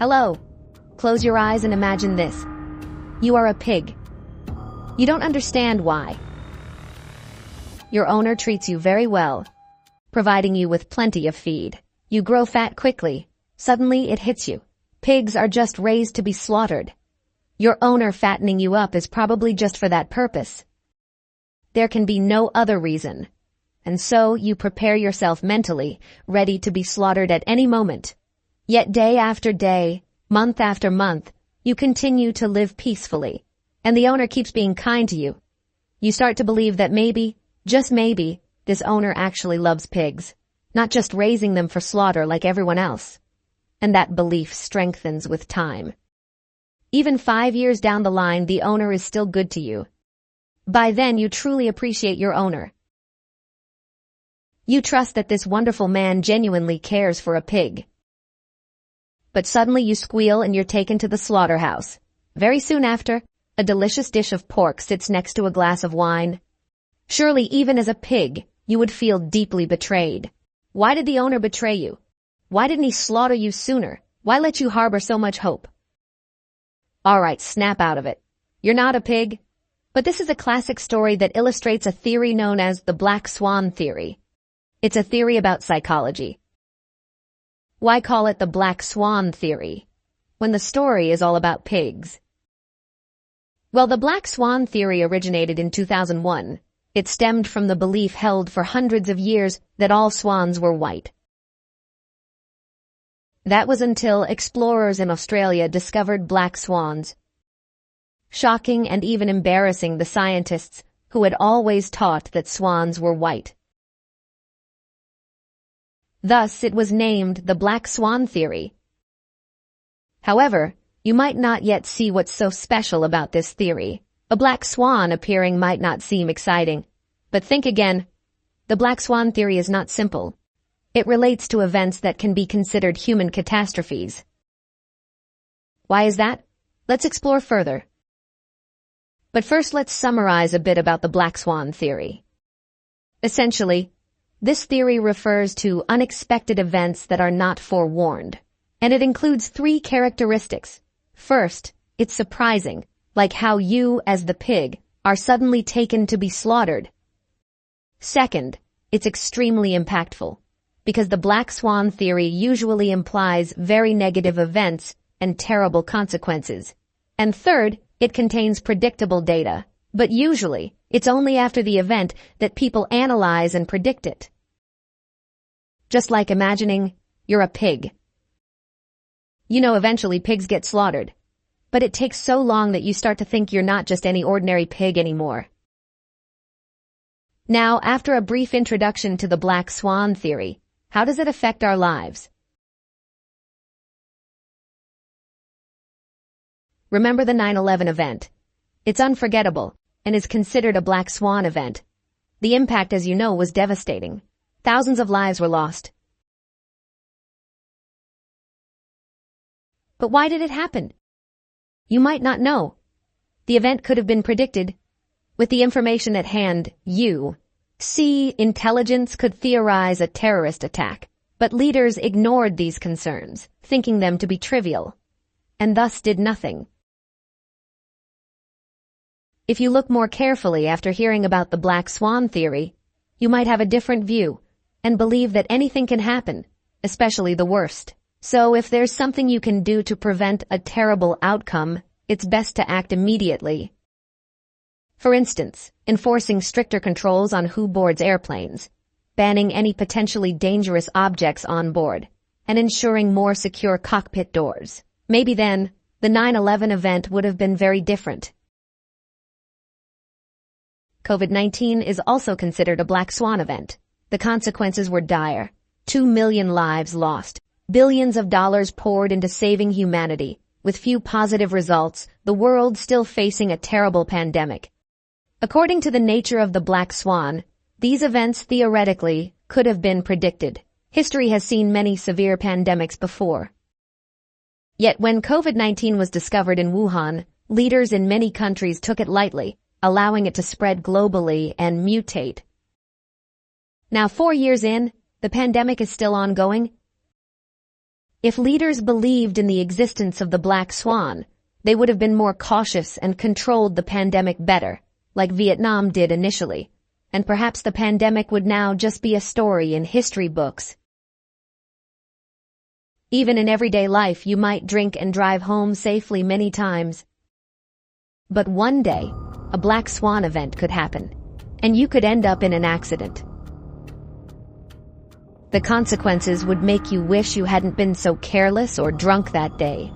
Hello. Close your eyes and imagine this. You are a pig. You don't understand why. Your owner treats you very well, providing you with plenty of feed. You grow fat quickly. Suddenly it hits you. Pigs are just raised to be slaughtered. Your owner fattening you up is probably just for that purpose. There can be no other reason. And so you prepare yourself mentally, ready to be slaughtered at any moment. Yet day after day, month after month, you continue to live peacefully. And the owner keeps being kind to you. You start to believe that maybe, just maybe, this owner actually loves pigs, not just raising them for slaughter like everyone else. And that belief strengthens with time. Even 5 years down the line, the owner is still good to you. By then, you truly appreciate your owner. You trust that this wonderful man genuinely cares for a pig. But suddenly you squeal and you're taken to the slaughterhouse. Very soon after, a delicious dish of pork sits next to a glass of wine. Surely, even as a pig, you would feel deeply betrayed. Why did the owner betray you? Why didn't he slaughter you sooner? Why let you harbor so much hope? All right, snap out of it. You're not a pig. But this is a classic story that illustrates a theory known as the Black Swan Theory. It's a theory about psychology. Why call it the Black Swan Theory when the story is all about pigs? Well, the Black Swan Theory originated in 2001. It stemmed from the belief held for hundreds of years that all swans were white. That was until explorers in Australia discovered black swans, shocking and even embarrassing the scientists who had always taught that swans were white. Thus, it was named the Black Swan Theory. However, you might not yet see what's so special about this theory. A black swan appearing might not seem exciting. But think again. The Black Swan Theory is not simple. It relates to events that can be considered human catastrophes. Why is that? Let's explore further. But first, let's summarize a bit about the Black Swan Theory. Essentially, this theory refers to unexpected events that are not forewarned, and it includes 3 characteristics. First, it's surprising, like how you, as the pig, are suddenly taken to be slaughtered. Second, it's extremely impactful, because the Black Swan Theory usually implies very negative events and terrible consequences. And third, it contains predictable data, but usually, it's only after the event that people analyze and predict it. Just like imagining you're a pig. You know, eventually pigs get slaughtered, but it takes so long that you start to think you're not just any ordinary pig anymore. Now, after a brief introduction to the Black Swan Theory, how does it affect our lives? Remember the 9/11 event. It's unforgettable and is considered a black swan event. The impact, as you know, was devastating. Thousands of lives were lost. But why did it happen? You might not know. The event could have been predicted. With the information at hand, intelligence could theorize a terrorist attack, but leaders ignored these concerns, thinking them to be trivial, and thus did nothing. If you look more carefully after hearing about the Black Swan Theory, you might have a different view and believe that anything can happen, especially the worst. So if there's something you can do to prevent a terrible outcome, it's best to act immediately. For instance, enforcing stricter controls on who boards airplanes, banning any potentially dangerous objects on board, and ensuring more secure cockpit doors. Maybe then, the 9/11 event would have been very different. COVID-19 is also considered a black swan event. The consequences were dire. 2 million lives lost. Billions of dollars poured into saving humanity. With few positive results, the world still facing a terrible pandemic. According to the nature of the black swan, these events theoretically could have been predicted. History has seen many severe pandemics before. Yet when COVID-19 was discovered in Wuhan, leaders in many countries took it lightly, allowing it to spread globally and mutate. Now 4 years in, the pandemic is still ongoing. If leaders believed in the existence of the black swan, they would have been more cautious and controlled the pandemic better, like Vietnam did initially. And perhaps the pandemic would now just be a story in history books. Even in everyday life, you might drink and drive home safely many times. But one day, a black swan event could happen, and you could end up in an accident. The consequences would make you wish you hadn't been so careless or drunk that day.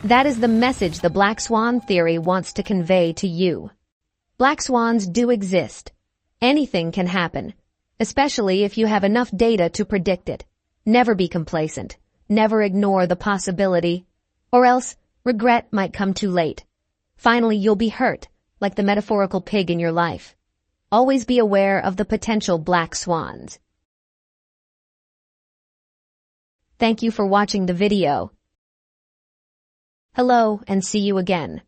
That is the message the Black Swan Theory wants to convey to you. Black swans do exist. Anything can happen, especially if you have enough data to predict it. Never be complacent. Never ignore the possibility, or else regret might come too late. Finally, you'll be hurt, like the metaphorical pig in your life. Always be aware of the potential black swans. Thank you for watching the video. Hello, and see you again.